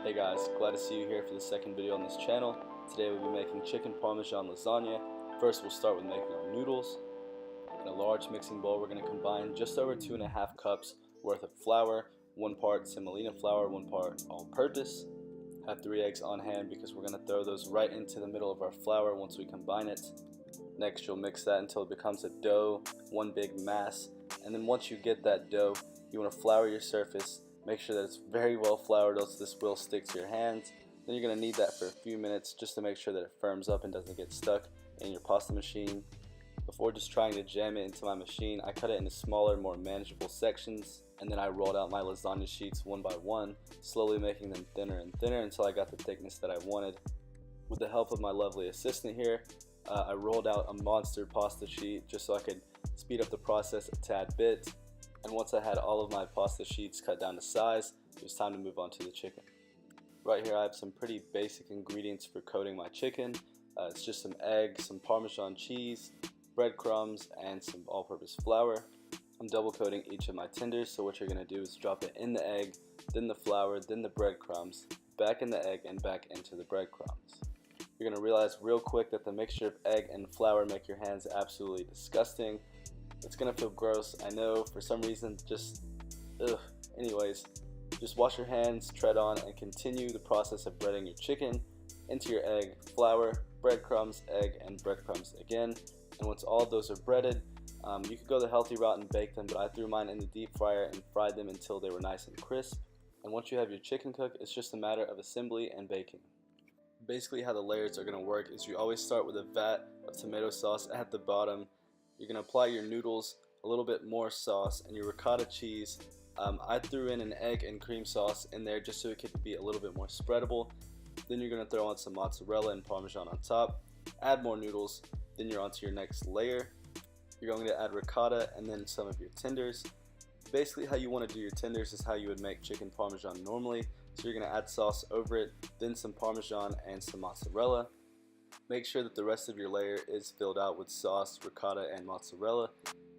Hey guys, glad to see you here for the second video on this channel. Today we'll be making chicken Parmesan lasagna. First we'll start with making our noodles. In a large mixing bowl we're going to combine just over 2.5 cups worth of flour, 1 part semolina flour, 1 part all-purpose. Have 3 eggs on hand because we're going to throw those right into the middle of our flour once we combine it. Next you'll mix that until it becomes a dough, one big mass, and then once you get that dough you want to flour your surface. Make sure that it's very well floured, else this will stick to your hands. Then you're going to knead that for a few minutes just to make sure that it firms up and doesn't get stuck in your pasta machine. Before just trying to jam it into my machine, I cut it into smaller, more manageable sections, and then I rolled out my lasagna sheets one by one, slowly making them thinner and thinner until I got the thickness that I wanted. With the help of my lovely assistant here, I rolled out a monster pasta sheet just so I could speed up the process a tad bit. And once I had all of my pasta sheets cut down to size, it was time to move on to the chicken. Right here I have some pretty basic ingredients for coating my chicken. It's just some eggs, some Parmesan cheese, breadcrumbs, and some all-purpose flour. I'm double coating each of my tenders, so what you're going to do is drop it in the egg, then the flour, then the breadcrumbs, back in the egg, and back into the breadcrumbs. You're going to realize real quick that the mixture of egg and flour make your hands absolutely disgusting. It's gonna feel gross, I know, for some reason, just ugh. Anyways, just wash your hands, tread on, and continue the process of breading your chicken into your egg, flour, breadcrumbs, egg, and breadcrumbs again. And once all of those are breaded, you could go the healthy route and bake them, but I threw mine in the deep fryer and fried them until they were nice and crisp. And once you have your chicken cooked, it's just a matter of assembly and baking. Basically how the layers are gonna work is you always start with a vat of tomato sauce at the bottom. You're going to apply your noodles, a little bit more sauce, and your ricotta cheese. I threw in an egg and cream sauce in there just so it could be a little bit more spreadable. Then you're going to throw on some mozzarella and Parmesan on top. Add more noodles, then you're on to your next layer. You're going to add ricotta and then some of your tenders. Basically how you want to do your tenders is how you would make chicken Parmesan normally. So you're going to add sauce over it, then some Parmesan and some mozzarella. Make sure that the rest of your layer is filled out with sauce, ricotta, and mozzarella.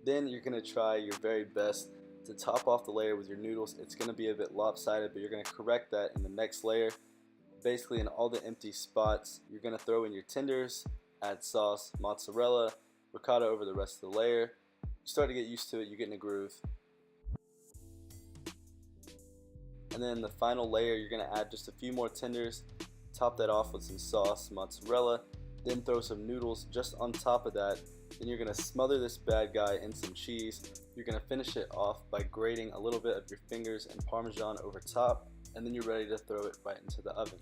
Then you're going to try your very best to top off the layer with your noodles. It's going to be a bit lopsided, but you're going to correct that in the next layer. Basically in all the empty spots, you're going to throw in your tenders, add sauce, mozzarella, ricotta over the rest of the layer. You start to get used to it, you get in a groove. And then the final layer, you're going to add just a few more tenders. Top that off with some sauce, mozzarella, then throw some noodles just on top of that. Then you're going to smother this bad guy in some cheese. You're going to finish it off by grating a little bit of your fingers and Parmesan over top, and then you're ready to throw it right into the oven.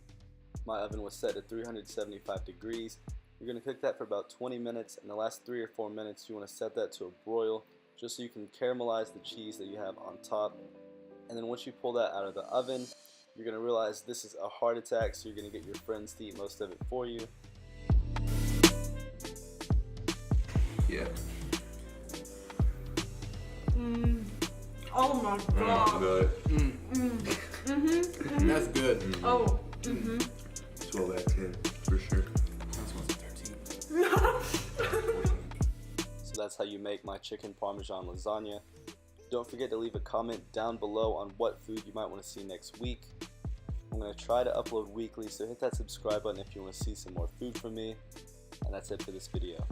My oven was set at 375 degrees. You're going to cook that for about 20 minutes, and the last 3 or 4 minutes you want to set that to a broil just so you can caramelize the cheese that you have on top. And then once you pull that out of the oven, you're going to realize this is a heart attack, so you're going to get your friends to eat most of it for you. Yeah. Oh my god. Good. That's good. Oh. 12 out of 10, for sure. That's one's 13. So that's how you make my chicken Parmesan lasagna. Don't forget to leave a comment down below on what food you might want to see next week. I'm going to try to upload weekly, so hit that subscribe button if you want to see some more food from me. And that's it for this video.